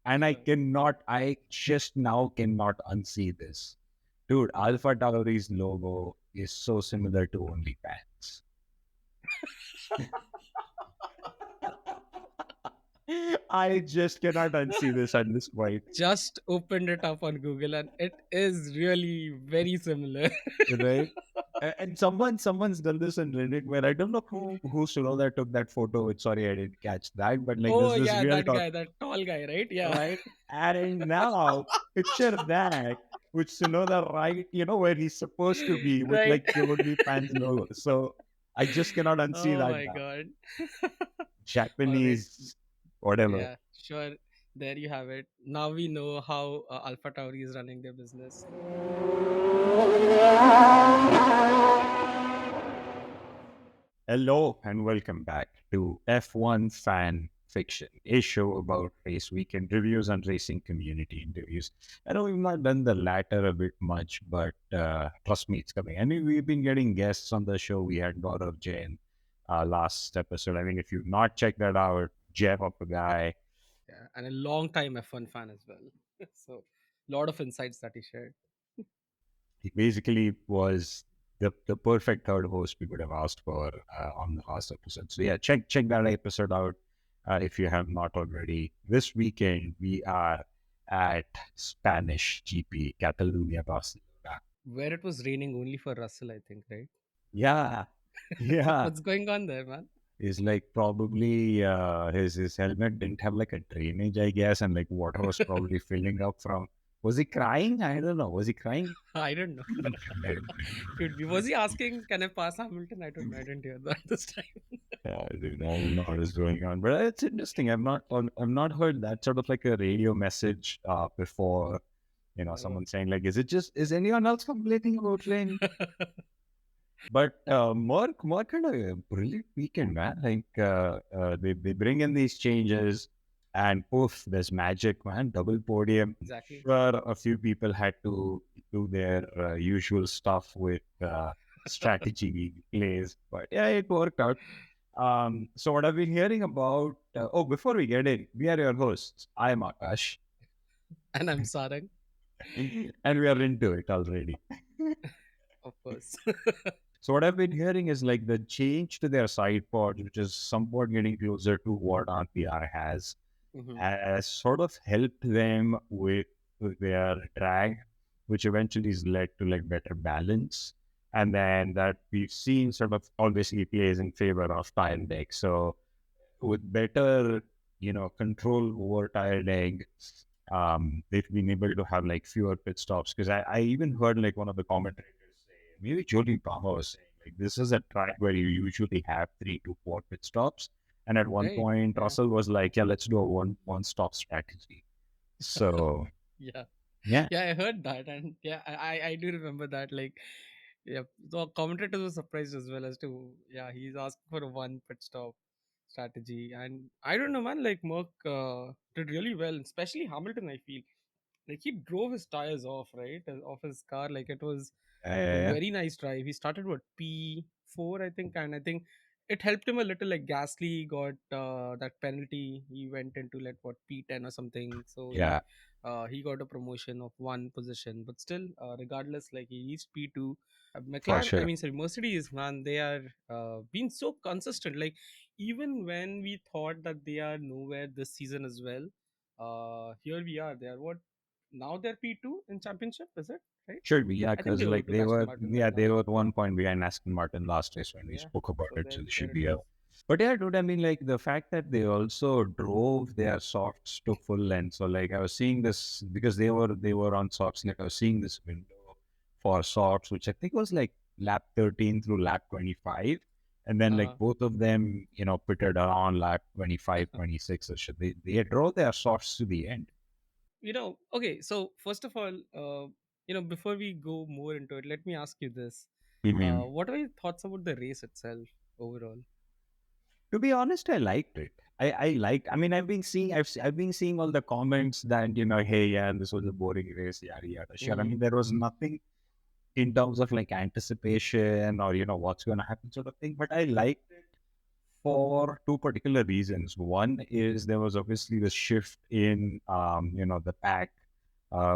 And I just now cannot unsee this. Dude, Alpha Tauri's logo is so similar to OnlyFans. I just cannot unsee this at this point. Just opened it up on Google and it is really very similar. Right? And someone's done this on Reddit where I don't know who Sunoda took that photo with. Sorry, I didn't catch that, but like Oh there's this yeah, real that talk, guy, that tall guy, right? Yeah. right? And now picture that with Sunoda right, where he's supposed to be with Right. like the only fans logo. So I just cannot unsee Oh that my now. god. All right. Japanese, whatever. Yeah, sure. There you have it. Now we know how Alpha Tauri is running their business. Hello and welcome back to F1 Fan Fiction, a show about race weekend reviews and racing community interviews. I know we've not done the latter a bit much, but trust me, it's coming. I mean, we've been getting guests on the show. We had Gaurav Jain last episode. I mean, if you've not checked that out, Jeff up a guy. Yeah, and a long time F1 fan as well. So, lot of insights that he shared. He basically was the perfect third host we could have asked for on the last episode. So yeah, check that episode out if you have not already. This weekend we are at Spanish GP Catalunya, Barcelona. Where it was raining only for Russell, I think, right? Yeah, yeah. What's going on there, man? Is like probably his helmet didn't have like a drainage, I guess, and like water was probably filling up from. Was he crying? I don't know. Was he crying? I don't know. Could be. Was he asking, "Can I pass Hamilton?" I don't know. I didn't hear that this time. Yeah, dude, I don't know what is going on, but it's interesting. I've not heard that sort of like a radio message before. Oh. Someone saying like, is anyone else complaining about rain? But more kind of a brilliant weekend, man. Like they bring in these changes, and poof, there's magic, man. Double podium. Exactly. Sure, a few people had to do their usual stuff with strategy plays, but yeah, it worked out. So what I've been hearing about, before we get in, we are your hosts. I am Akash, And I'm Sarang, and we are into it already. of course. So what I've been hearing is like the change to their side pod, which is somewhat getting closer to what RPR Hmm. has sort of helped them with their drag, which eventually has led to like better balance. And then that we've seen sort of obviously plays in favor of tire deck. So with better, control over tire leg, they've been able to have like fewer pit stops. Because I even heard like one of the commentators say, maybe Jody Palmer was saying, like, this is a track where you usually have 3 to 4 pit stops. And at one Right. point, Yeah. Russell was like, yeah, let's do a one stop strategy. So, Yeah. yeah, Yeah, I heard that, and yeah, I do remember that. Like, yeah, the commentators were surprised as well as to, yeah, he's asking for a one pit stop strategy, and I don't know, man. Like Merck did really well, especially Hamilton. I feel like he drove his tires off, right, off his car. Like it was yeah, a yeah, very nice drive. He started what P4, I think, and I think it helped him a little. Like Gasly got that penalty. He went into like what P10 or something. So yeah, he got a promotion of one position, but still, regardless, like he reached P2. for McLaren, I sure. mean, sorry, Mercedes, man, they are being so consistent. Like even when we thought that they are nowhere this season as well, here we are. They are what now? They're P2 in championship, is it right? Should be, yeah, I think because they like overtook Aston Martin right they now. were at one point behind Aston Martin last race when we Yeah. spoke about So it. So they there should it be is. up. But yeah, dude, I mean, like the fact that they also drove their softs to full length. So like I was seeing this because they were on softs. Like I was seeing this window for softs, which I think was like lap 13 through lap 25. And then like Uh-huh. both of them, pitted around lap 25, 26 or shit. They drove their softs to the end. Okay. So first of all, before we go more into it, let me ask you this: I mean, what are your thoughts about the race itself overall? to be honest, I liked it. I mean, I've been seeing all the comments that, hey, yeah, this was a boring race, yada, yada. Sure. I Hmm. mean, there was nothing in terms of like anticipation or, what's going to happen sort of thing, but I liked it for two particular reasons. One is there was obviously the shift in, the pack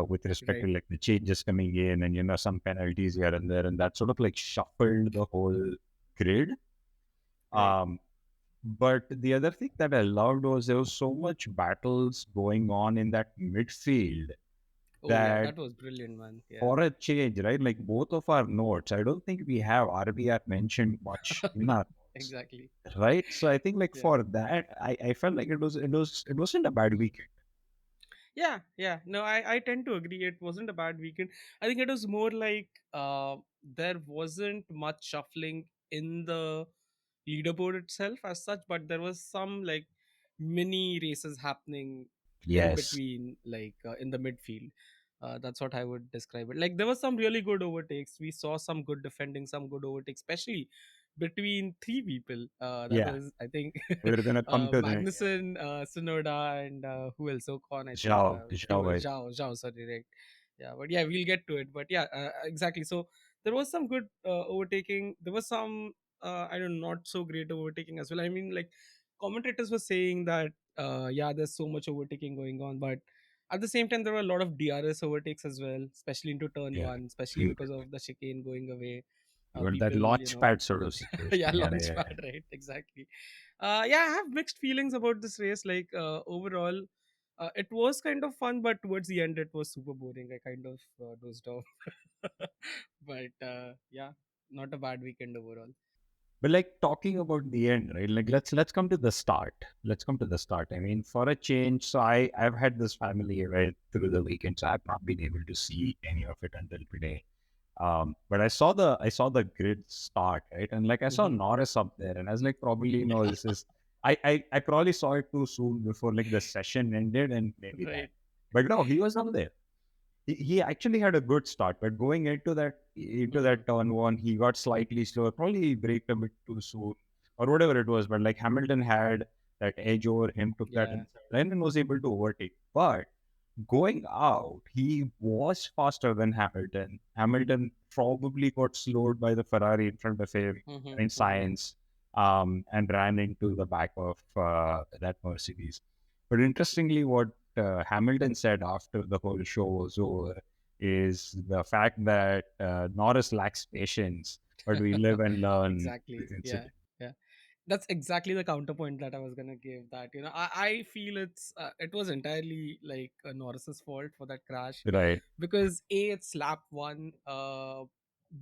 with respect to Right, like the changes coming in and, some penalties here and there. And that sort of like shuffled the whole grid. right. Um, but the other thing that I loved was there was so much battles going on in that midfield Oh yeah, that that was brilliant, man. Yeah, for a change, right? Like both of our notes, I don't think we have RBR mentioned much in our notes, exactly. right? So I think like Yeah. for that, I felt like it wasn't a bad weekend. Yeah. No, I tend to agree. It wasn't a bad weekend. I think it was more like there wasn't much shuffling in the leaderboard itself as such, but there was some like mini races happening in Yes. between, like in the midfield. That's what I would describe it. Like there was some really good overtakes. We saw some good defending, some good overtakes, especially between three people. That Yeah. was, I think, We're gonna come to the Magnussen, Sonoda, and who else? Ocon, I think. Zhao, right? Zhao, sorry, right? Yeah, but yeah, we'll get to it. But yeah, exactly. So there was some good overtaking. There was some, I don't know, not so great overtaking as well. I mean, like commentators were saying that, yeah, there's so much overtaking going on, but at the same time, there were a lot of DRS overtakes as well, especially into turn Yeah. one, especially You because of the chicane going away. got that People, launch pad sort of situation. yeah, Yeah, launch yeah, pad, right? Exactly. Yeah, I have mixed feelings about this race. Like overall, it was kind of fun, but towards the end, it was super boring. I kind of dozed off. But yeah, not a bad weekend overall. but like talking about the end, right? Like let's come to the start. Let's come to the start. I mean, for a change, so I've had this family right through the weekend, so I've not been able to see any of it until today. But I saw the grid start, right? And like I saw Hmm. Norris up there, and I was like, probably, Yeah, this is I probably saw it too soon before like the session ended and maybe that. right. But no, he was up there. He actually had a good start, but going into Hmm. that turn one, he got slightly slower, probably braked a bit too soon, or whatever it was. But like Hamilton had that edge over him, took that Yeah. inside line and was able to overtake. But going out, he was faster than Hamilton. Hamilton probably got slowed by the Ferrari in front of him, Hmm. I mean Hmm. Sainz, and ran into the back of that Mercedes. But interestingly, what Hamilton said after the whole show was over is the fact that Norris lacks patience, but we live and learn Exactly. with Yeah. incident. Yeah. That's exactly the counterpoint that I was gonna give. That, I feel it was entirely like Norris's fault for that crash, Right. because a, it's lap one,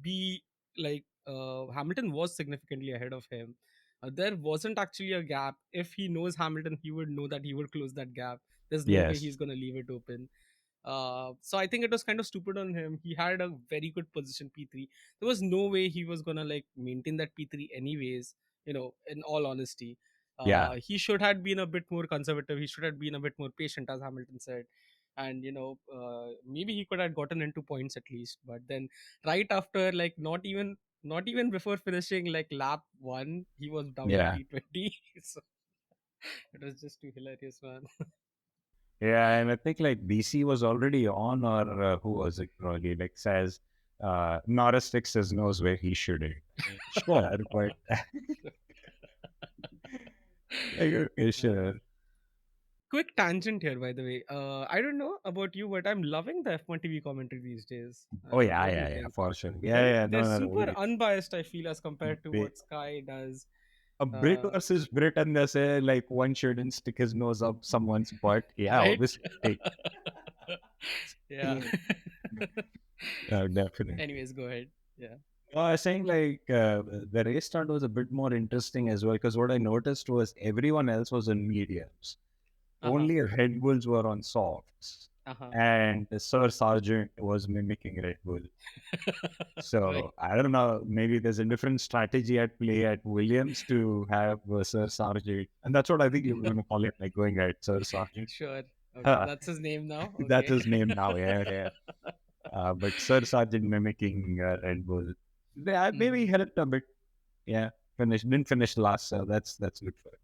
b, like Hamilton was significantly ahead of him. There wasn't actually a gap. If he knows Hamilton, he would know that he would close that gap. There's no way he's Yes. gonna leave it open. So I think it was kind of stupid on him. He had a very good position P3. There was no way he was gonna like maintain that P3 anyways. In all honesty, Yeah. he should have been a bit more conservative. He should have been a bit more patient, as Hamilton said, and maybe he could have gotten into points at least. But then, right after, like not even before finishing like lap one, he was down to Yeah. P20. So it was just too hilarious, man. Yeah, and I think like BC was already on, or who was it? Probably like says Norris sticks his nose where he shouldn't. I mean, sure, but like, okay, Uh, sure. Quick tangent here, by the way. I don't know about you, but I'm loving the F1 TV commentary these days. Oh yeah, What do you yeah, yeah, think? for sure. Yeah, Right? yeah, They're no, no, no. super unbiased, I feel, as compared to They, what Sky does. a Brit Uh, versus Brit, and they say like one shouldn't stick his nose up someone's butt. Yeah, right? obviously. Yeah. Definitely. Anyways, go ahead. Yeah. No, I was saying like the race start was a bit more interesting as well because what I noticed was everyone else was in mediums. Uh huh. Only Red Bulls were on softs, Uh huh. and Sir Sargent was mimicking Red Bull. Right. So I don't know, maybe there's a different strategy at play at Williams to have Sir Sargent, and that's what I think you were going to call it, like going at Sir Sargent. Sure. Okay. That's his name now. That's Okay. his name now, yeah, yeah. But Sir Sargent mimicking Red Bull. Yeah, maybe he Mhm. helped a bit. Yeah, didn't finish last, so that's good for him.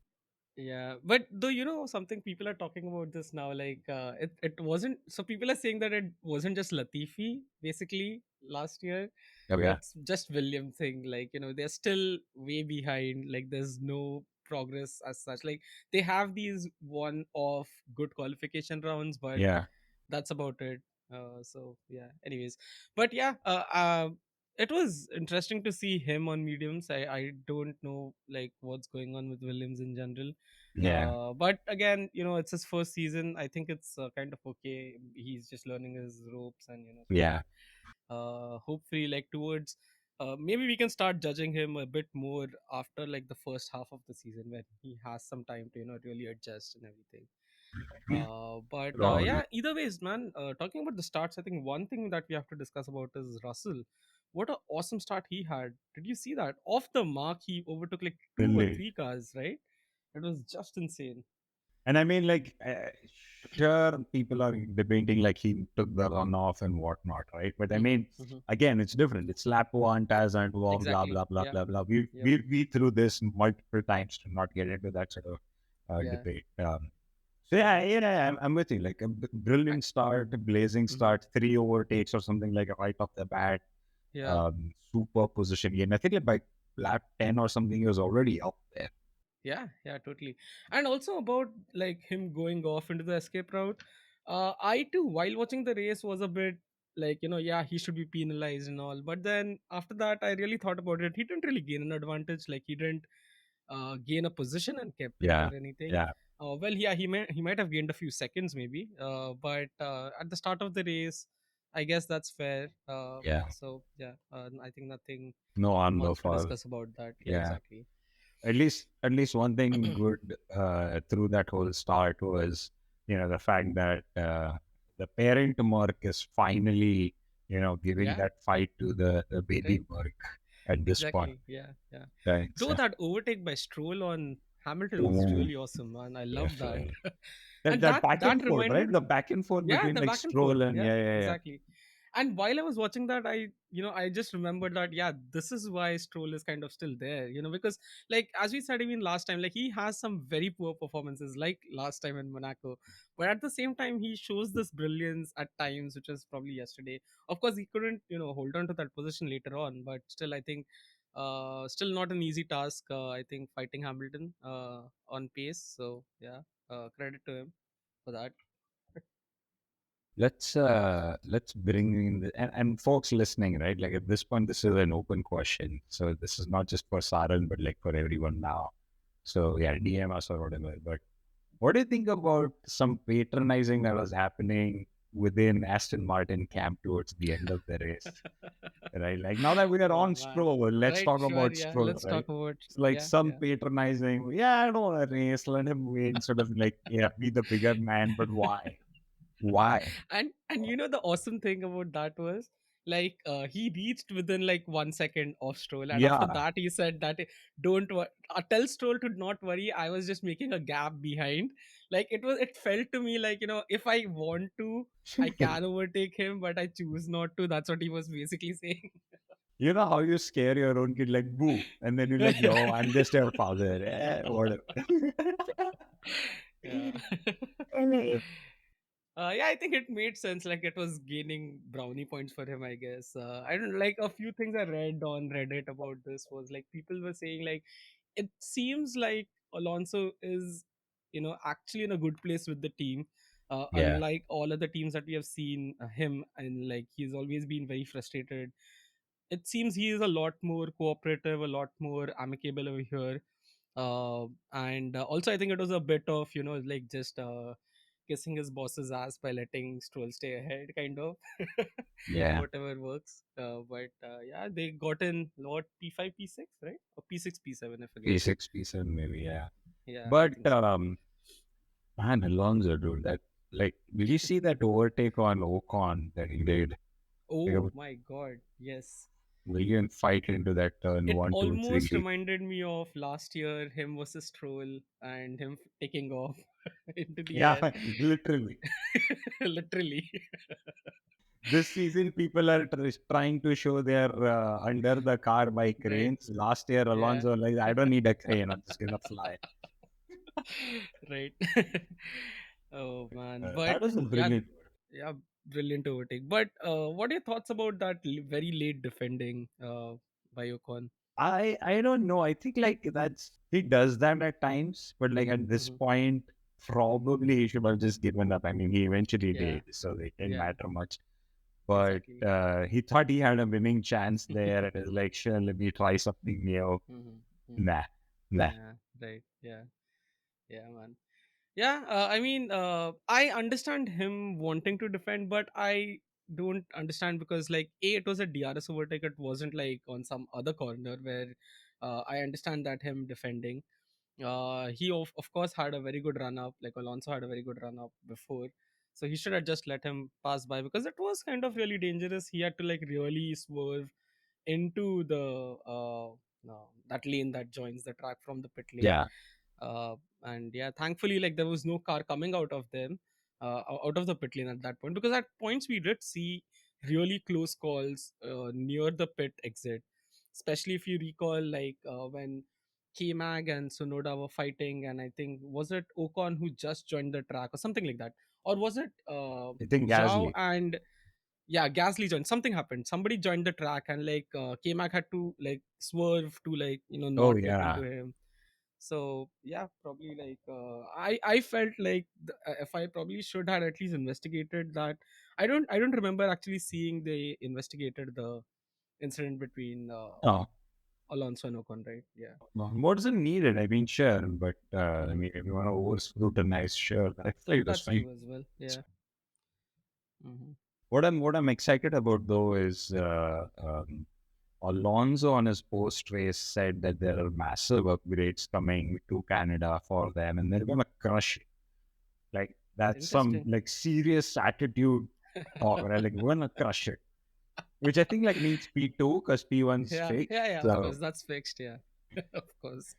Yeah, but though, something, people are talking about this now, like it wasn't, so people are saying that it wasn't just Latifi basically last year. Oh yeah, It's just William thing, like they're still way behind, like there's no progress as such. Like they have these one off good qualification rounds, but Yeah. that's about it. So yeah, anyways, but yeah, it was interesting to see him on mediums. I don't know like what's going on with Williams in general. Yeah. But again, it's his first season. I think it's kind of okay. He's just learning his ropes, and Yeah. slowly, hopefully, like towards, maybe we can start judging him a bit more after like the first half of the season, when he has some time to really adjust and everything. But Probably. yeah, either ways, man. Talking about the starts, I think one thing that we have to discuss about is Russell. What a awesome start he had! Did you see that? Off the mark, he overtook like two or Really. three cars, right? It was just insane. And I mean, like, sure, people are debating like he took the runoff and whatnot, right? But I Hmm. mean, Hmm. again, it's different. It's lap one, tires and one, blah Exactly. blah blah Yeah. blah blah. We Yep. we we threw this multiple times to not get into that sort of Yeah. debate. So yeah, I'm with you. Like a I- brilliant start, a blazing mhm. start, three overtakes or something like right off the bat. Yeah. Super position game. I think like by lap 10 or something, he was already up there. Yeah, yeah, totally. And also about like him going off into the escape route. I too, while watching the race, was a bit like, yeah, he should be penalized and all. But then after that, I really thought about it. He didn't really gain an advantage. Like he didn't gain a position and kept it Yeah, or anything. yeah, Well, yeah, he might have gained a few seconds maybe. But at the start of the race, I guess that's fair. yeah. So yeah, I think nothing No on the much to fall. discuss about that. Yeah, Yeah. exactly. At least one thing good through that whole start was, the fact that the parent Merc is finally, giving Yeah. that fight to the baby Right. Merc at this point. Exactly. Yeah. Yeah. Right. Though So, that overtake by Stroll on Hamilton was ooh, really awesome, man. I love yes, that. that And that that back that and forth, reminded, right? The back and forth yeah, between the like back and forth. Stroll and Yeah, yeah. exactly. And while I was watching that, I just remembered that, yeah, this is why Stroll is kind of still there, because like as we said even last time, like he has some very poor performances, like last time in Monaco, but at the same time he shows this brilliance at times, which was probably yesterday. Of course, he couldn't, hold on to that position later on, but still, I think, still not an easy task. I think fighting Hamilton on pace. So yeah, credit to him for that. Let's bring in and folks listening, right? Like at this point, this is an open question, so this is not just for Saran, but like for everyone now. So yeah, DM us or whatever. But what do you think about some patronizing that was happening within Aston Martin camp towards the end of the race? Right, like now that we are Oh on man. Stroll, let's Right, talk sure, about yeah. Stroll, Let's right? talk about, It's like yeah, some yeah. patronizing. Yeah, I don't want to race. Let him win. Sort of like, yeah, be the bigger man. But why? Why? And the awesome thing about that was like he reached within like 1 second of Stroll, and after Yeah. that he said that don't tell Stroll to not worry. I was just making a gap behind. Like it felt to me like, if I want to, I can overtake him, but I choose not to. That's what he was basically saying. You know how you scare your own kid, like, boo. And then you're like, yo, I'm just your father. Whatever. Yeah. Yeah, I think it made sense. Like it was gaining brownie points for him, I guess. I don't like a few things I read on Reddit about this was like people were saying like it seems like Alonso is, actually in a good place with the team. Yeah. Unlike all other teams that we have seen him, and like he's always been very frustrated. It seems he is a lot more cooperative, a lot more amicable over here. And also, I think it was a bit of, like just kissing his boss's ass by letting Stroll stay ahead, kind of. Yeah. Whatever works. But yeah, they got in what, P5, P6, right? Or P6, P7, I forget. P6, P7, maybe, yeah. Yeah, I But think so. man, Alonso, dude, that like, did you see that overtake on Ocon that he did? Like a Oh my god, yes. brilliant fight into that turn It one, two, almost three. reminded me of last year, him versus Stroll and him taking off into the Yeah, air. literally. Literally. This season, people are trying to show they're under the car by Right. cranes. Last year, Yeah. Alonso like, I don't need a crane. I'm just gonna fly. Right. Oh man. But That was a yeah, brilliant. yeah, brilliant overtake. But what are your thoughts about that very late defending by Ocon? I don't know. I think like that's he does that at times, but like at this Hmm. point, probably he should have just given up. I mean, he eventually Yeah, did, so it didn't yeah, matter much. But exactly. he thought he had a winning chance there, and it's like, sure, let me try something new. Hmm. Hmm. Nah, nah. Yeah, right. Yeah, yeah, man. Yeah, I mean, I understand him wanting to defend, but I don't understand because, like, A, it was a DRS overtake. It wasn't like on some other corner where I understand that him defending. He, of course, had a very good run up. Like, Alonso had a very good run up before. So he should have just let him pass by because it was kind of really dangerous. He had to, like, really swerve into the that lane that joins the track from the pit lane. Yeah, uh, and yeah, thankfully, like, there was no car coming out of them, out of the pit lane at that point, because at points we did see really close calls near the pit exit, especially if you recall, like, when K-Mag and Sonoda were fighting, and I think, was it Ocon who just joined the track or something like that, or was it I think Zhao Gasly. and, yeah, Gasly joined. Something happened. Somebody joined the track, and, like, K-Mac had to, like, swerve to, like, Oh not get into yeah, him. So yeah, probably, like, I felt like if I probably should have at least investigated that. I don't remember actually seeing they investigated the incident between oh, Alonso and Ocon, right? Yeah, what is it needed? I mean, sure, but I mean, if you want to over scrutinize, sure, that's like that's that's fine. true as well. Yeah. Hmm. What I'm excited about though is Alonso on his post race said that there are massive upgrades coming to Canada for them, and they're gonna crush it. Like that's some Interesting. like serious attitude talk, right? Like we're gonna crush it, which I think like means P2 because P1's Yeah, fixed. yeah, yeah. Of So course, that's fixed. Yeah, of course.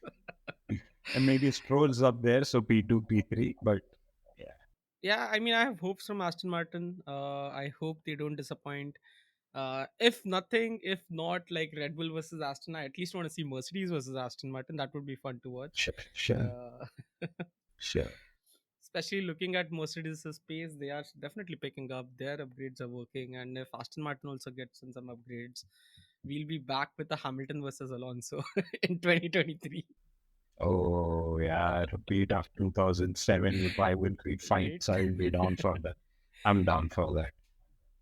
and maybe Stroll's up there, so P2, P3. But yeah, Yeah, I mean, I have hopes from Aston Martin. I hope they don't disappoint. If nothing, if not like Red Bull versus Aston, I at least want to see Mercedes versus Aston Martin. That would be fun to watch. sure, sure, Uh, sure. Especially looking at Mercedes' pace, they are definitely picking up. Their upgrades are working, and if Aston Martin also gets in some upgrades, we'll be back with the Hamilton versus Alonso in 2023, Oh yeah, repeat of 2007 with rivalry right? fights. I'll be down for that. I'm down for that.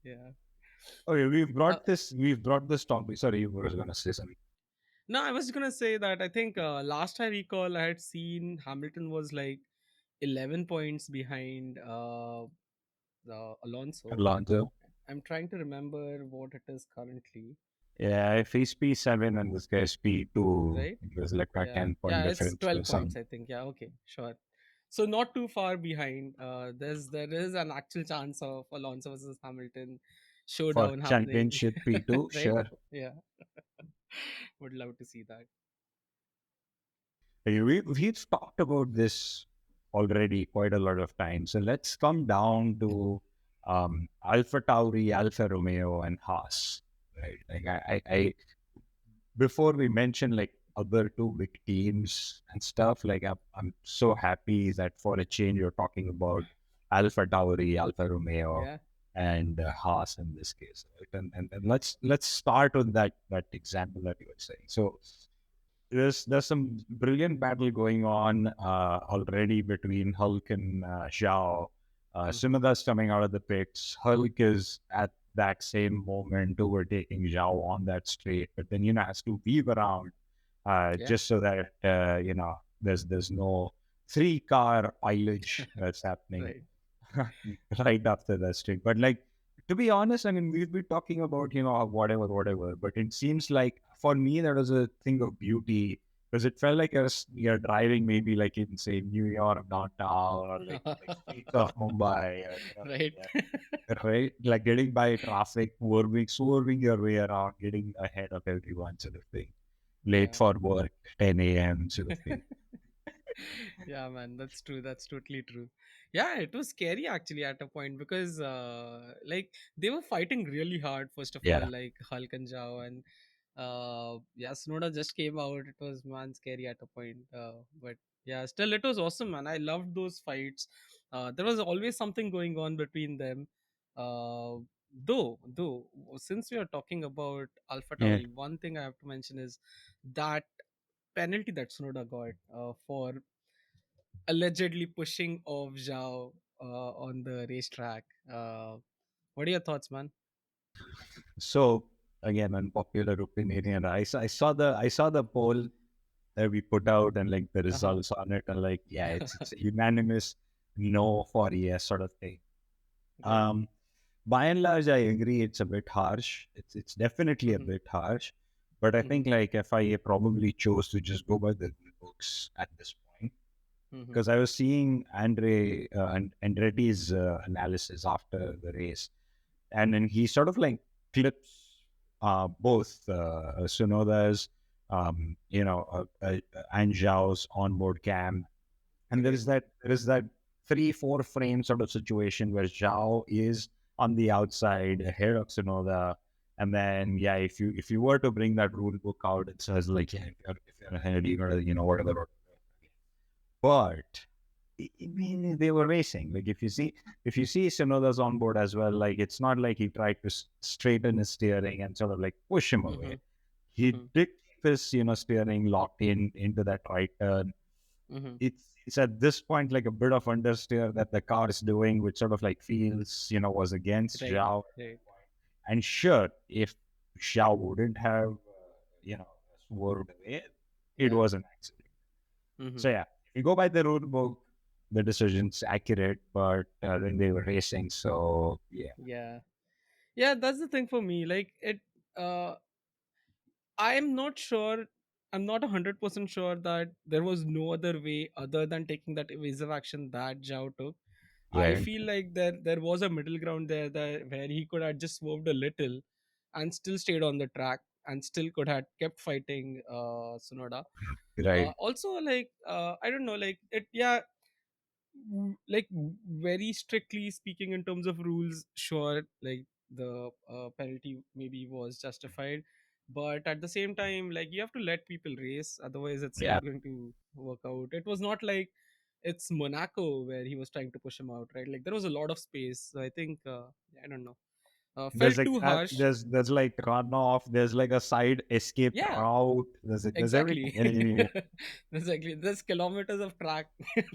Yeah. Okay, we've Uh, brought this. We've brought this topic. Sorry, you were gonna say something. no, I was gonna say that I think last I recall, I had seen Hamilton was like 11 points behind Alonso. Alonso. I'm trying to remember what it is currently, Yeah, if he's P7 and this guy's P2, right? there's like a Yeah, 10 point yeah, it's difference or 12 points, some I think. Yeah, okay, sure. So not too far behind. There is an actual chance of Alonso versus Hamilton for showdown happening, championship P2. right? Sure. Yeah, would love to see that. Hey, we've talked about this already quite a lot of times. So let's come down to Alpha Tauri, Alfa Romeo, and Haas. Right? Like before we mention like other two big teams and stuff, like I'm so happy that for a change you're talking about Alpha Tauri, Alfa Romeo, Yeah. and Haas in this case. Right? And let's start with that example that you were saying. So there's some brilliant battle going on already between Hulk and Zhao. Hmm. Sunoda's coming out of the pits. Hulk is at that same moment overtaking Zhao on that straight, but then has to weave around Yeah. just so that there's no three car mileage that's happening Right. right after that streak. But like to be honest, I mean we've been talking about whatever, but it seems like for me that was a thing of beauty because it felt like you're driving maybe like in say New York downtown or like streets of Mumbai or Right. right, like getting by traffic, swerving your way around, getting ahead of everyone sort of thing. Late Yeah. for work, 10 a.m. sort of thing. Yeah, man, that's true. That's totally true. Yeah, it was scary actually at a point because like they were fighting really hard. First of all, Yeah. like Hulk and Zhao, and yeah, Sonoda just came out. It was, man, scary at a point. But yeah, still it was awesome, man. I loved those fights. There was always something going on between them. Uh, Though, since we are talking about Alpha Yeah. Tauri, one thing I have to mention is that penalty that Tsunoda got for allegedly pushing off Zhao on the racetrack. What are your thoughts, man? So again, unpopular opinion. And I saw the poll that we put out and like the Uh huh. results on it, and like yeah, it's a unanimous no for yes sort of thing. Okay. Um, by and large, I agree. It's a bit harsh. It's definitely a Mm-hmm. bit harsh, but I Mm-hmm. think like FIA probably chose to just go by the books at this point, Mm-hmm. because I was seeing Andretti's analysis after the race, and then he sort of like clips both Sunoda's, and Zhao's onboard cam, and Okay. there is that 3-4 frame sort of situation where Zhao is on the outside ahead of Tsunoda, and then yeah, if you were to bring that rule book out, it says like yeah, if you're ahead, you gotta whatever. But I mean, they were racing. Like if you see Tsunoda's on board as well, like it's not like he tried to straighten his steering and sort of like push him Mm-hmm. away. He Mm-hmm. did keep his steering locked in into that right turn. Mm-hmm. It's at this point like a bit of understeer that the car is doing, which sort of like feels was against Right. Zhao. Right. And sure, if Zhao wouldn't have you know swerved away, it Yeah. was an accident. Mm-hmm. So yeah, if you go by the rule book, the decision's accurate, but then they were racing, so yeah, Yeah. Yeah. That's the thing for me. Like it. Uh, I'm not sure. I'm not 100% sure that there was no other way other than taking that evasive action that Zhao took. I yeah, feel like there was a middle ground there that where he could have just swerved a little and still stayed on the track and still could have kept fighting Sonoda. right, Also, like I don't know, like it, yeah, like very strictly speaking in terms of rules, sure, like the penalty maybe was justified, but at the same time, like you have to let people race, otherwise it's yeah. not going to work out. It was not like it's Monaco where he was trying to push him out, right? Like there was a lot of space, so I think I don't know, felt There's like too harsh. there's like runoff. There's like a side escape Yeah, route. There's everything. exactly. Yeah, yeah, yeah, Exactly, there's kilometers of track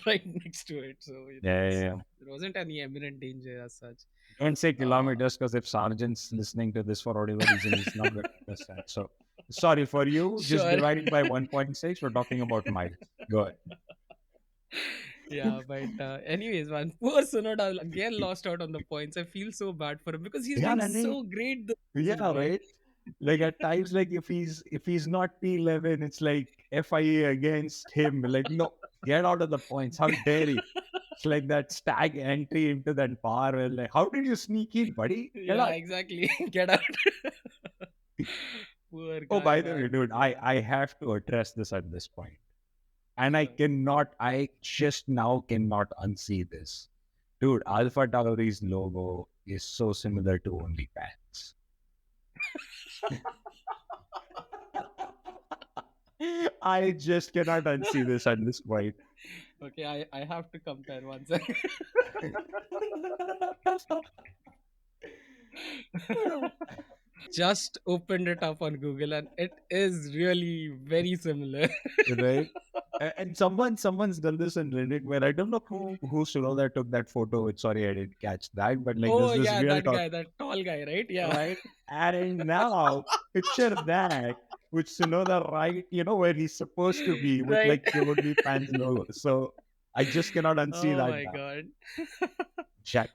right next to it, so yeah, yeah, it's yeah. there wasn't any imminent danger as such. Don't say uh kilometers, because if Sergeant's listening to this for whatever reason, he's not going to understand. So sorry for you. Just sure. divide it by 1.6. We're talking about miles. Go ahead. Yeah, but anyways, man, poor Sonoda again lost out on the points. I feel so bad for him because he's Yeah, doing Nani. so great this season, Yeah, right? right. Like at times, like if he's not P11, it's like FIA against him. Like no, get out of the points. How dare he? It's like that stag entry into that bar. Where like, how did you sneak in, buddy? Get Yeah, out. exactly. Get out. Poor Oh, guy, by the way, man. dude, I Yeah, I have to address this at this point, and sure. I just now cannot unsee this, dude. Alpha Tauri's logo is so similar to OnlyFans. I just cannot unsee this at this point. Okay, I have to compare one second. Just opened it up on Google and it is really very similar. Right? And someone's done this on Reddit, where I don't know who Sunoda took that photo with. Sorry, I didn't catch that, but like Oh there's this yeah, real that talk, guy, that tall guy, right? Yeah. right? And now picture that with Sunoda, right? Where he's supposed to be with Right. like the OnlyFans logo. So I just cannot unsee Oh that my now. god.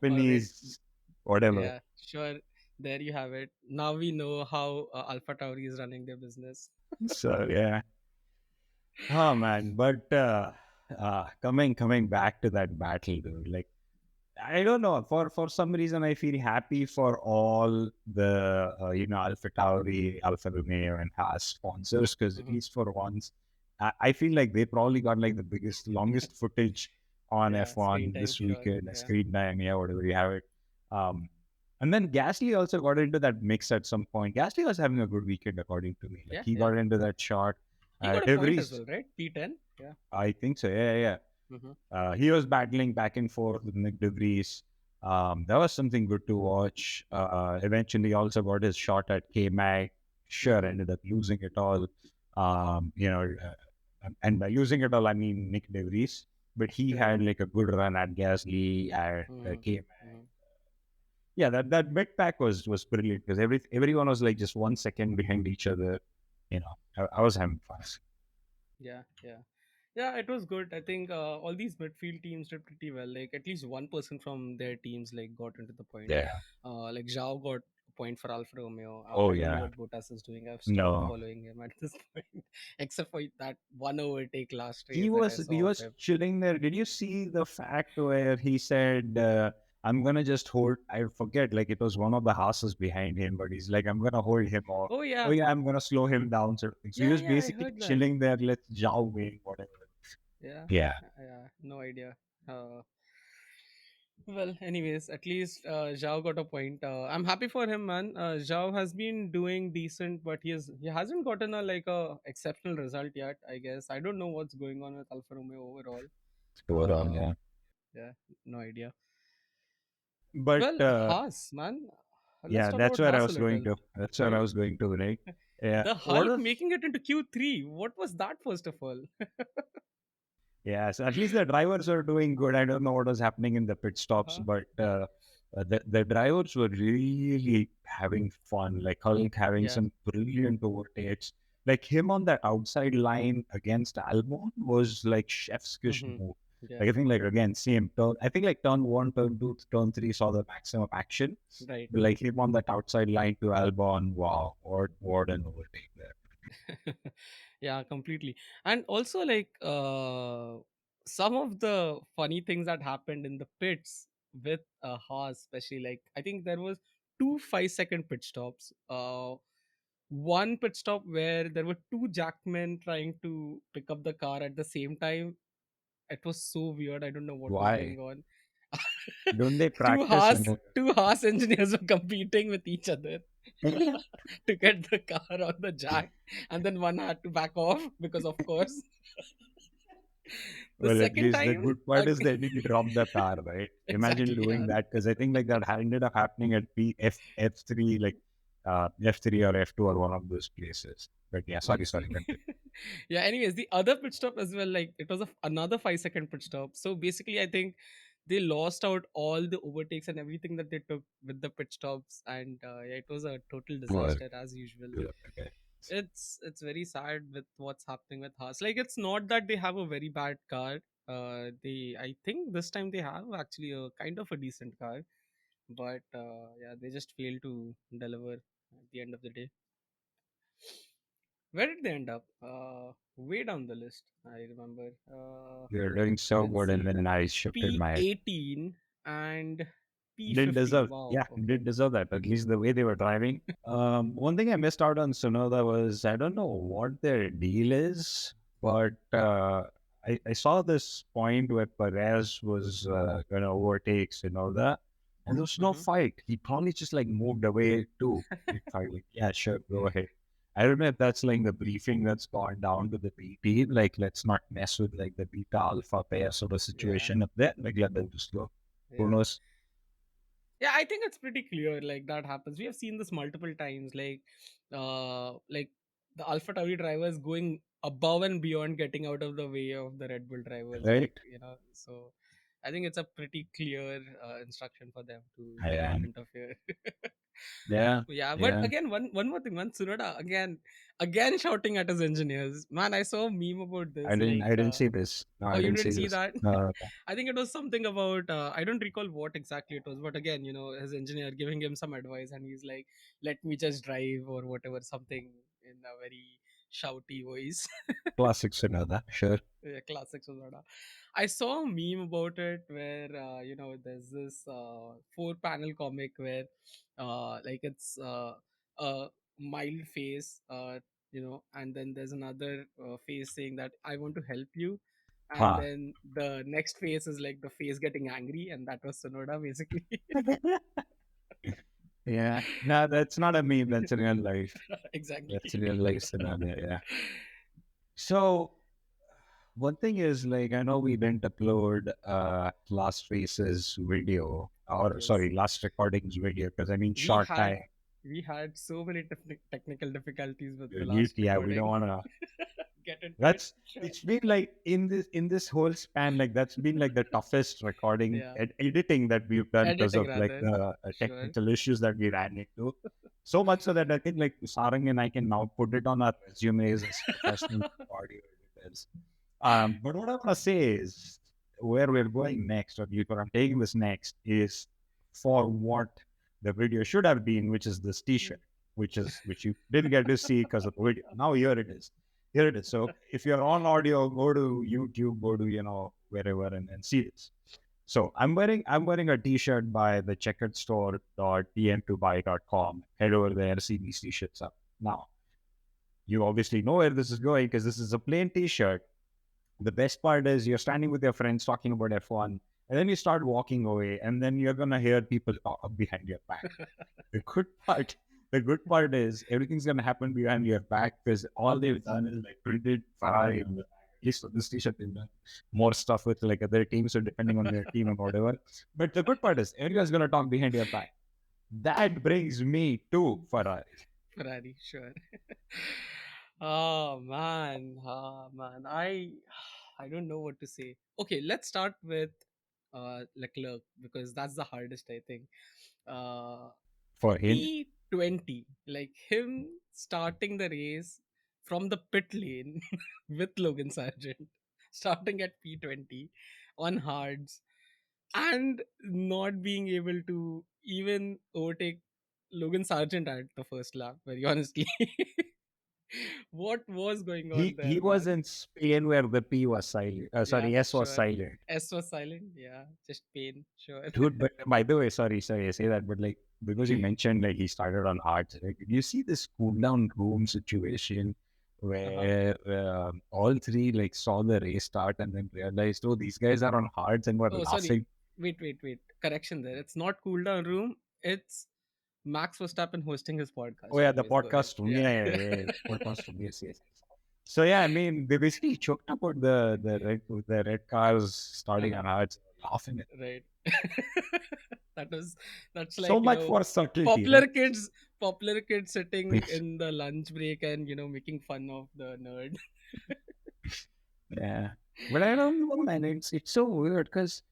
All right. Japanese, whatever. Yeah, sure. There you have it. Now we know how Alpha Tauri is running their business. So yeah. Oh man, but coming back to that battle, dude. Like I don't know. For some reason, I feel happy for all the Alpha Tauri, Alfa Romeo, and Haas sponsors, because at Mhm. least for once, I feel like they probably got like the longest footage on Yeah, screen F1 time, this sure. weekend, Yeah. screen time, yeah, whatever you have it. Um, and then Gasly also got into that mix at some point. Gasly was having a good weekend, according to me. Like Yeah, he yeah. got into that shot. He got a De point as Vries, well, right? P10. Yeah. I think so. Yeah, yeah. Hmm. He was battling back and forth with Nick De Vries. That was something good to watch. Eventually, also got his shot at K Mag. Sure, Mm-hmm. ended up losing it all. And by losing it all, I mean Nick De Vries. But he Right. had like a good run at Gasly at Mm-hmm. K Mag. Mm-hmm. Yeah, that mid pack was brilliant because everyone was like just 1 second behind each other. I was having fun. Yeah, yeah. Yeah, it was good. I think all these midfield teams did pretty well. Like at least one person from their teams like got into the point. Yeah. Like Zhao got a point for Alfa Romeo. Oh I don't know yeah. what Bottas is doing. I've stopped No. following him at this point, except for that one overtake last he race that I was he saw of was him. chilling there. Did you see the fact where he said, "I'm gonna just hold"? I forget, like it was one of the horses behind him, but he's like, "I'm gonna hold him," or Oh "Oh yeah, yeah, I'm gonna slow him down," sort of thing. So he yeah, was yeah. I basically heard that. chilling there. Let's Zhao win, whatever. Yeah, Yeah, yeah. No idea. Uh, Well, anyways, at least Zhao got a point. I'm happy for him, man. Zhao has been doing decent, but he hasn't gotten a like a exceptional result yet. I guess I don't know what's going on with Alfa Romeo overall. spot on. Uh, Yeah, yeah, no idea. but Well, Haas, man. Let's yeah, talk that's about where I Haas a was going little, to. That's where I right? was going to. Right? Yeah. The What Hulk is making it into Q3. What was that, first of all? Yes, at least the drivers are doing good. I don't know what was happening in the pit stops, Huh? but the drivers were really having fun. Like Hulk having Yeah. some brilliant overtakes. Like him on that outside line against Albon was like chef's kiss Mm-hmm. move. Yeah. Like I think like again same turn. I think like turn one, turn two, turn three saw the maximum action. Right. But like him on that outside line to Albon, wow, what an overtake there. Yeah, completely. And also like some of the funny things that happened in the pits with Haas, especially, like I think there was two 5-second pit stops. One pit stop where there were two jackmen trying to pick up the car at the same time. It was so weird. I don't know what was Why going on. don't they two practice? Haas two Haas engineers were competing with each other to get the car on the jack, and then one had to back off because, of course, the Well, at second least the time, good part is they didn't drop the car, right? Imagine exactly, doing yeah. that because I think like that ended up happening at F3, like F3 or F2 or one of those places. But yeah, Let's sorry, see. continue. Yeah, anyways, the other pit stop as well, like it was another 5-second pit stop. So basically, I think they lost out all the overtakes and everything that they took with the pit stops, and yeah, it was a total Well, disaster as usual. good, okay. It's very sad with what's happening with Haas. Like it's not that they have a very bad car. They I think this time they have actually a kind of a decent car, but yeah, they just fail to deliver at the end of the day. Where did they end up? Way down the list. I remember. You're doing so Let's good, and see. then I shifted my P18 and did P15. deserve, Wow. yeah, Okay. did deserve that. At least the way they were driving. One thing I missed out on Sonoda was I don't know what their deal is, but I saw this point where Perez was going to overtake Sonoda, and there was no Mm-hmm. fight. He probably just like moved away too. Like, like, yeah, sure, go ahead. I don't know if that's like the briefing that's gone down to the B team. Like, let's not mess with like the beta alpha pair sort of Yeah. situation up there. Like, let them just go. Who Yeah. knows? Yeah, I think it's pretty clear like that happens. We have seen this multiple times, like the Alpha Tauri drivers going above and beyond getting out of the way of the Red Bull drivers, Right? like, so I think it's a pretty clear instruction for them to I do not am. interfere. Yeah, Yeah, but yeah. again, one more thing, man, Tsunoda again shouting at his engineers. Man, I saw a meme about I this, didn't. like I didn't see this. No, oh, I you didn't didn't see see this. that? No. I think it was something about I don't recall what exactly it was, but again, his engineer giving him some advice, and he's like, "Let me just drive" or whatever, something in a very shouty voice. Classic Sonata. Sure. Yeah, classic Sonata. I saw a meme about it where there's this four-panel comic where like it's a mild face, and then there's another face saying that I want to help you, and Huh. then the next face is like the face getting angry, and that was Sonoda basically. Yeah. No, that's not a meme. That's real life. Exactly. That's real life Sonata. Yeah. So one thing is like I know we didn't upload last race's video. or Yes. sorry, last recordings video, because I mean, We short had time. we had so many technical difficulties with the last Yeah, we don't recording. want to. Get into it. That's Sure. it's been like in this whole span, like that's been like the toughest recording Yeah. editing that we've done because Editing of like rather. the Sure. technical issues that we ran into. So much so that I think like Sarang and I can now put it on our resumes as professional audio editors. But what I want to say is where we're going next, or where I'm taking this next, is for what the video should have been, which is this T-shirt, which you didn't get to see because of the video. Now here it is. Here it is. So if you're on audio, go to YouTube, go to wherever, and see this. So I'm wearing a T-shirt by the checkered store.tm2buy.com. Head over there, see these T-shirts up. Now you obviously know where this is going because this is a plain T-shirt. The best part is you're standing with your friends talking about F1, and then you start walking away, and then you're gonna hear people talk behind your back. The good part, the good part is everything's gonna happen behind your back because all they've done is like printed Ferrari on the back. At least for this T-shirt, they've done more stuff with like other teams, so depending on their team and whatever. But the good part is everyone's gonna talk behind your back. That brings me to Ferrari. Ferrari, sure. Oh man, oh man. I don't know what to say. Okay, let's start with Leclerc because that's the hardest, I think. Uh For him, P20, like him starting the race from the pit lane with Logan Sargent, starting at P20 on hards and not being able to even overtake Logan Sargent at the first lap, very honestly. What was going on he there, was man? in Spain where the P was silent. Yeah, Sorry, S was sure. silent. S was silent. Yeah, just pain. Sure. Dude, but by the way, sorry, I say that, but like because you mentioned like he started on hards, like did you see this cool down room situation Uh-huh. where all three like saw the race start and then realized, oh, these guys are on hards and were Oh, sorry. laughing. Wait. Correction there. It's not cool down room. It's Max Verstappen hosting his Oh podcast. yeah, the Anyways, go ahead. podcast room. Yeah. Yeah. Podcast room. Yes. So yeah, I mean they basically choked about the red cars starting Uh-huh. on hards, laughing at Right. That's so like, much for subtlety, popular right? kids popular kids sitting in the lunch break and making fun of the nerd. Yeah, but I don't know, man. It's so weird because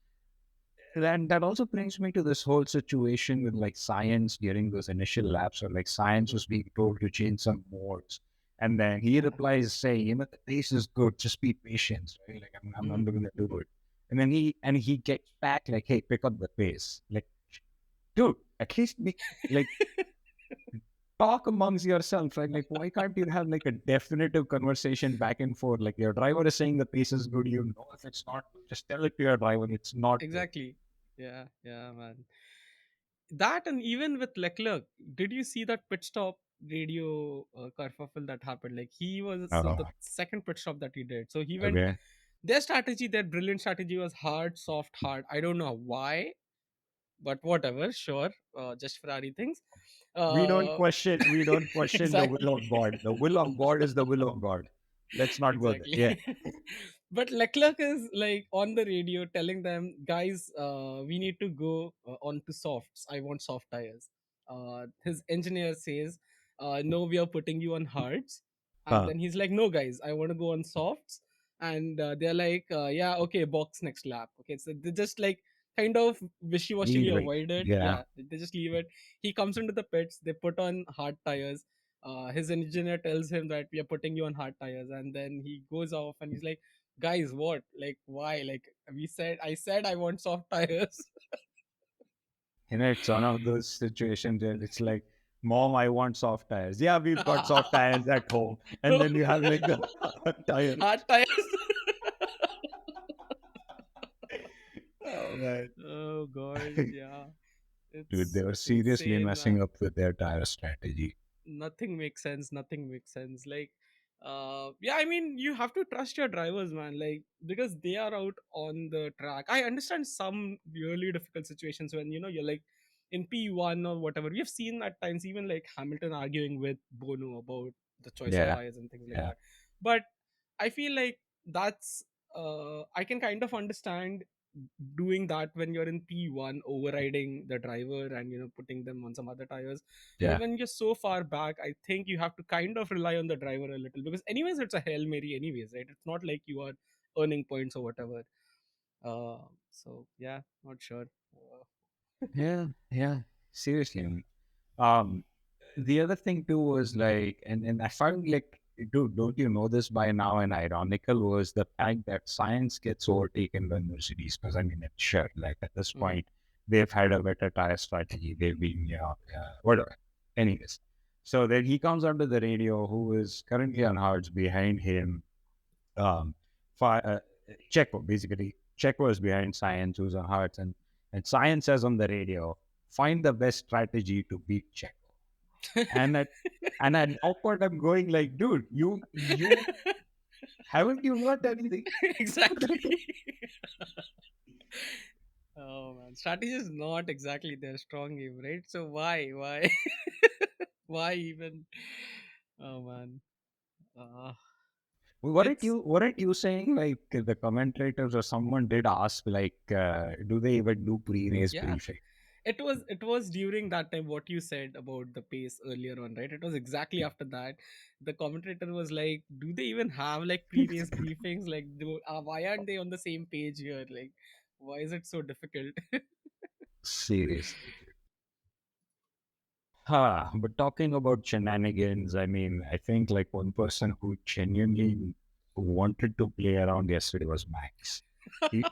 that also brings me to this whole situation with like science during those initial laps, or like science Mhm. was being told to change some modes, and then he replies saying, the pace is good, just be patient, right? Like I'm Mhm. going to do it, and then he gets back like, hey, pick up the pace, like, dude, at least be like talk amongst yourself, right? Like, why can't you have like a definitive conversation back and forth? Like, your driver is saying the pace is good. You know, if it's not good, just tell it to your driver. It's not good. Exactly. Yeah, man. That, and even with Leclerc, did you see that pit stop radio kerfuffle that happened? Like, he was Oh, the second pit stop that he did. So he went. okay. Their brilliant strategy was hard, soft, hard. I don't know why, but whatever. Sure, just Ferrari things. We don't Uh, question. We don't question the will exactly. of God. The will of God is the will of God. Let's not go there. Exactly. Yeah. But Leclerc is like on the radio telling them, guys, we need to go on to softs. I want soft tires. His engineer says, no, we are putting you on hards. And Huh. then he's like, no, guys, I want to go on softs. And they're like, yeah, okay, box next lap. Okay, so they just like kind of wishy-washily Leave it. avoid it. Yeah. Yeah, they just leave it. He comes into the pits, they put on hard tires. His engineer tells him that we are putting you on hard tires, and then he goes off and he's like, guys, what, like, why, like, I said I want soft tires. It's one of those situations where it's like, Mom, I want soft tires. Yeah, we've got soft tires at home. And then you have like the tire. Hard tires. Oh, man. Oh god, yeah, Dude, they it's were it's seriously insane, messing man. up with their tire strategy. Nothing makes sense. Like, yeah, I mean, you have to trust your drivers, man, like, because they are out on the track. I understand some really difficult situations when you're like in P1 or whatever. We have seen at times even like Hamilton arguing with Bono about the choice of Yeah. tires and things like Yeah. that. But I feel like that's I can kind of understand doing that when you're in P1, overriding the driver and putting them on some other tires. Yeah. When you're so far back, I think you have to kind of rely on the driver a little, because anyways it's a Hail Mary anyways, right? It's not like you are earning points or whatever. uh so yeah, not sure. Yeah. Yeah. Seriously. Um, the other thing too was like, and I found like, dude, don't you know this by now? And ironical was the fact that science gets overtaken by Mercedes. Because I mean, it's sure, like at this Mhm. point, they've had a better tire strategy. They've been, whatever. Anyways, so then he comes onto the radio, who is currently on hards behind him. Um, Checo, basically. Checo is behind Science, who's on hards, and Science says on the radio, find the best strategy to beat Checo. And at that point I'm going like, dude, you haven't you learned anything? Exactly. Oh man, strategy is not exactly their strong game, right? So why why even? Oh man. uh it's Weren't you saying like the commentators or someone did ask like do they even do pre-race Yeah, briefing? it was during that time what you said about the pace earlier on, right? It was exactly after that the commentator was like, do they even have like pre-race briefings? Like, why aren't they on the same page here? Like, why is it so difficult? Seriously. But talking about shenanigans, I mean, I think like one person who genuinely wanted to play around yesterday was Max. He,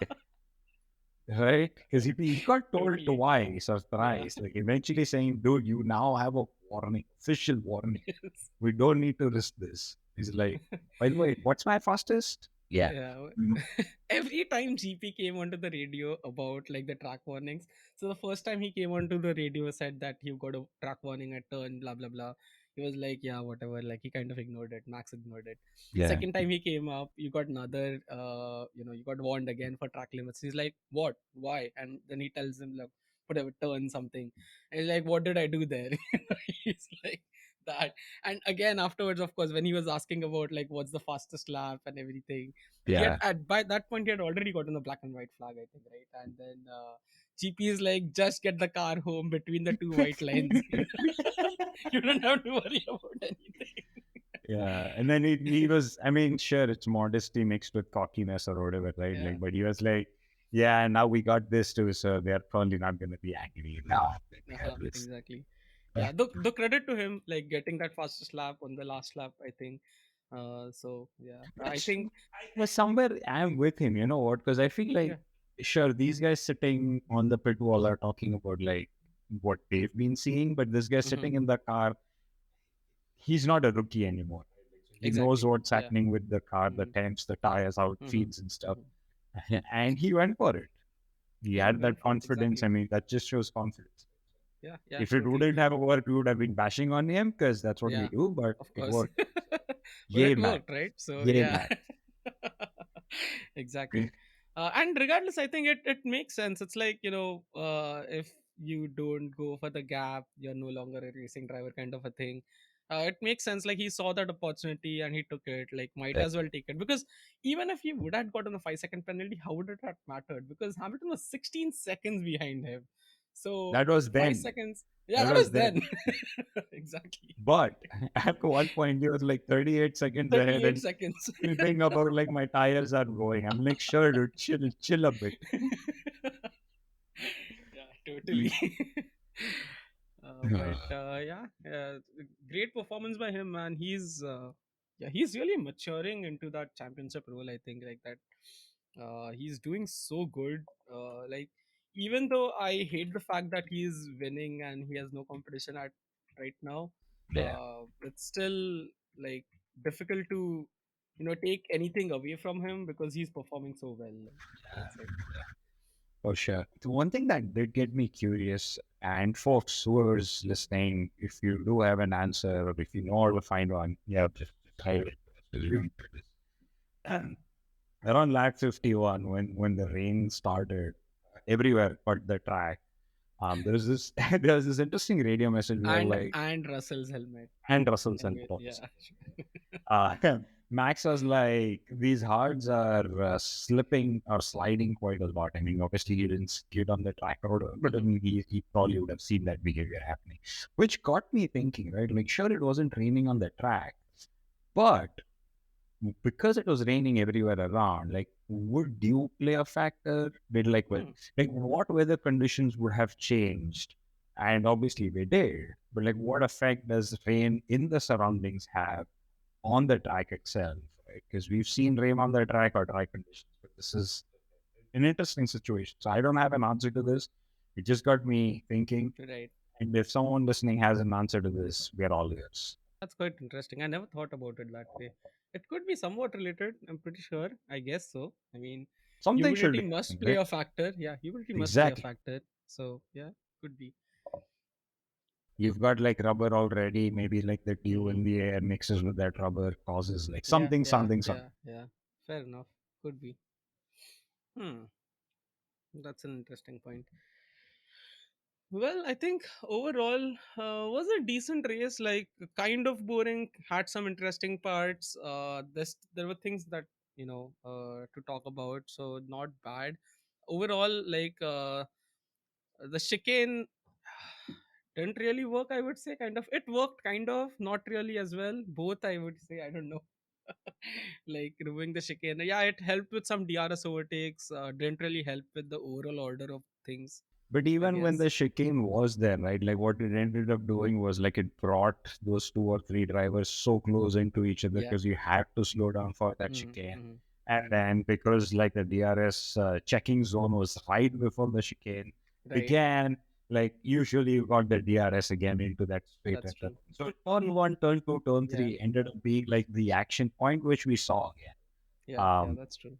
right? Because he got told Totally. twice or Yeah. thrice, like eventually saying, dude, you now have a warning, official warning. Yes. We don't need to risk this. He's like, by the way, what's my fastest? Yeah. Yeah. Mm, Every time GP came onto the radio about like the track warnings. So the first time he came onto the radio, said that you got a track warning at turn, blah blah blah. He was like, yeah, whatever. Like, he kind of ignored it. Max ignored it. yeah. Second time he came up, you got another, you got warned again for track limits. He's like, what? Why? And then he tells him, like, whatever, turn something. And he's like, what did I do there? He's like that. And again afterwards, of course, when he was asking about like what's the fastest lap and everything, he had Yeah. by that point he had already gotten the black and white flag, I think, right? And then GP is like, just get the car home between the two white lines. You don't have to worry about anything. Yeah. And then he was, I mean, sure, it's modesty mixed with cockiness or whatever, right? Yeah. Like, but he was like, yeah, now we got this too, so they're probably not going to be angry now. We have this. Exactly. Yeah. Yeah, the credit to him, like getting that fastest lap on the last lap, I think. So yeah, I Which think. was somewhere I'm with him, you know what? Because I feel Yeah. like, sure, these guys sitting on the pit wall are talking about like what they've been seeing, but this guy Hmm. sitting in the car, he's not a rookie anymore. He knows Exactly. what's Yeah. happening with the car, the Mm-hmm. temps, the tires, how it Mm-hmm. feels and stuff. Hmm. And he went for it. He Yeah, he had went that for it, confidence. I exactly. mean, that just shows confidence. Yeah, yeah, If it totally. wouldn't have worked, we would have been bashing on him because that's what we Yeah, do, but of it course. worked. But Yay, it Matt. worked, right? So Yay, yeah. Matt. Exactly. And regardless, I think it makes sense. It's like, if you don't go for the gap, you're no longer a racing driver, kind of a thing. It makes sense. Like, he saw that opportunity and he took it. Like, might as well take it, because even if he would have gotten a 5-second penalty, how would it have mattered? Because Hamilton was 16 seconds behind him. So That was 5 then. seconds. Yeah, That that was was then. then. Exactly. But at one point, he was like 38 seconds ahead 38 and seconds. flipping about like my tires are going. I'm like, sure, dude, chill a bit. Yeah, totally. But yeah, great performance by him, man. He's really maturing into that championship role, I think, like that. He's doing so good. Like, even though I hate the fact that he's winning and he has no competition at right now, Yeah, it's still like difficult to take anything away from him because he's performing so well. That's it. for sure. The one thing that did get me curious, and folks who are listening, if you do have an answer or if you know how to find one, yeah, just type it. Um, Around lap 51, when the rain started everywhere but the track, there was this there was this interesting radio message where and like and Russell's helmet. and Russell's and Helmet, Bottas. yeah. Uh, Max was like, these hards are slipping or sliding quite a lot. I mean, obviously he didn't skid on the track order, but I Mhm. mean, he probably would have seen that behavior happening, which got me thinking, right? Like, sure, it wasn't raining on the track, but because it was raining everywhere around, like, would dew play a factor? Did Hmm. like what weather conditions would have changed? And obviously they did, but like, what effect does rain in the surroundings have on the track itself? Right? Because we've seen rain on the track or dry conditions, but this is an interesting situation. So I don't have an answer to this. It just got me thinking. Right. And if someone listening has an answer to this, we're all ears. That's quite interesting. I never thought about it that way. It could be somewhat related. I'm pretty sure. I guess so. I mean, Something should humidity be must happening, play right? a factor. Yeah, humidity must play a Exactly. factor. So yeah, could be. You've got like rubber already, maybe like the dew Hmm. in the air mixes with that rubber, causes like Yeah, something, yeah, something, something. yeah, yeah. Fair enough. Could be. Hmm. That's an interesting point. Well, I think overall was a decent race. Like kind of boring, had some interesting parts. There were things that to talk about, so not bad. Overall, like the chicane didn't really work. I would say kind of it worked, kind of not really as well. Both I would say. I don't know. Like removing the chicane, yeah, it helped with some DRS overtakes. Didn't really help with the overall order of things, But I even when guess. the chicane was there, right, like what it ended up doing was like it brought those two or three drivers so close into each other Yeah. because you had to slow down for that Mm-hmm. chicane. Mm-hmm. And Mm-hmm. then because like the DRS checking zone was right before the chicane Right. began, like usually you got the DRS again into that straight That's at the true. so turn one, turn two, turn Yeah. three ended up being like the action point which we saw again. Yeah. Yeah. Um, That's true.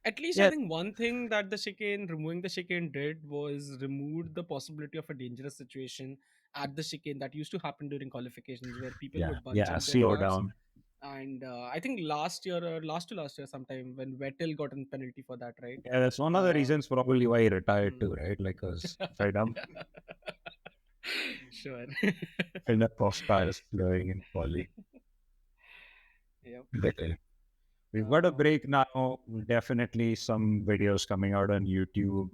At least I yeah, think one thing that removing the chicane did was removed the possibility of a dangerous situation at the chicane that used to happen during qualifications where people yeah, would bunch yeah, up their slow cars. down. And I think last year or last to last year sometime when Vettel got a penalty for that, right? Yeah, that's one of the Uh, reasons probably why he retired hmm. too, right? Like, because if I dump Sure. enough of cars flowing in Polly. Yep. But we've got a Uh, break now. Definitely some videos coming out on YouTube.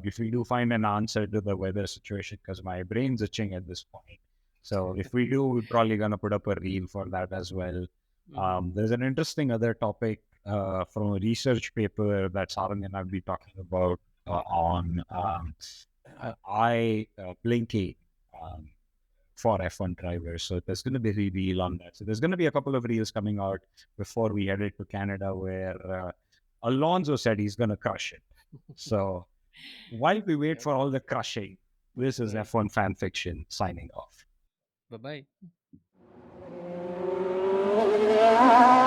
If we do find an answer to the weather situation, because my brain's itching at this point. So if we do, we're probably going to put up a reel for that as well. mhm. There's an interesting other topic from a research paper that Sarang and I'll be talking about on eye blinking. Um, for F1 drivers. So there's going to be a reveal on that. So there's going to be a couple of reels coming out before we headed to Canada where Alonso said he's going to crush it. So while we wait Yep. for all the crushing, this is Right. F1 fan fiction signing off. Bye bye.